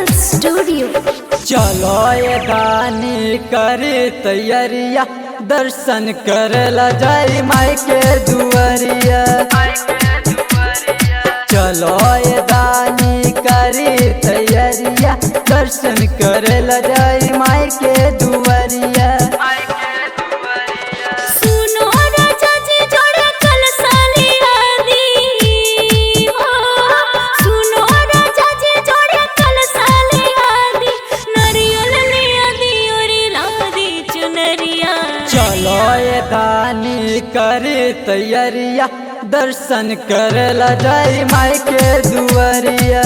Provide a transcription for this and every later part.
Digital studio. चलो ये दानी करे तैयारिया, दर्शन करला जाई माई के दुआरिया। चलो ये दानी करे तैयारिया, दर्शन करला जाई माई के दुआरिया। चलो ये दानी करे तैयारिया, दर्शन करला जाई माई के दुआरिया।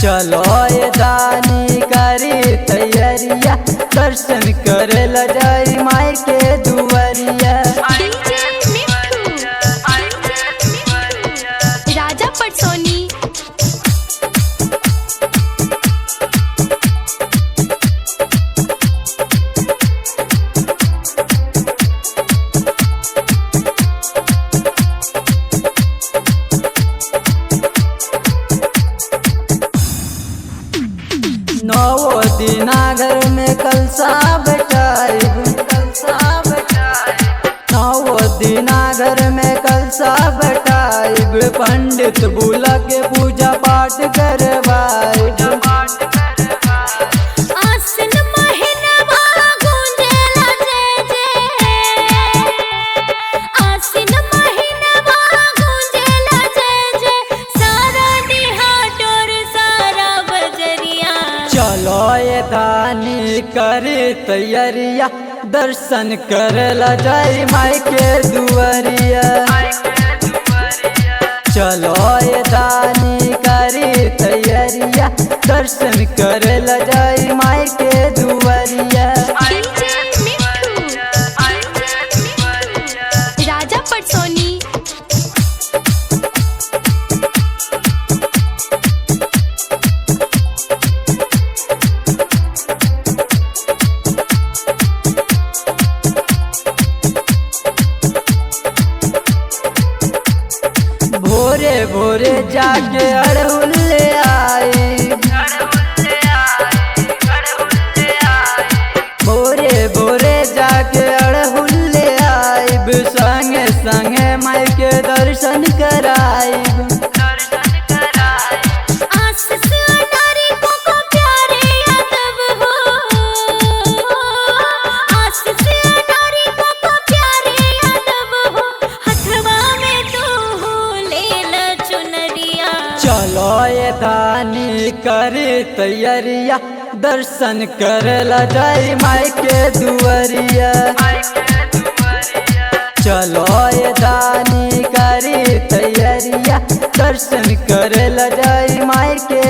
चलो ये दानी करे तैयारिया, दर्शन करला जाई माई के दुआरिया। राजा पटसोनी। नौ दिना घर में कलसा बैठाइब, नौ दिना घर में कलसा बैठाइब, पंडित बुला के पूजा पाठ करवाइब। चलो ये दानी करे तैयारिया, दर्शन करला जाई माई के दुआरिया। चलो ये दानी करे तैयारिया, दर्शन करला जाई माई के दुआरिया। राजा पटसोनी। भोरे भोरे जाके अड़हुल ले आई, भोरे भोरे जाके अड़हुल ले आइब, संगे संगे माई के दर्शन कराइब। चलो ये दानी करे तैयारिया, दर्शन करला जाई माई के दुआरिया। चलो ये दानी करे तैयारिया, दर्शन करला जाई माई के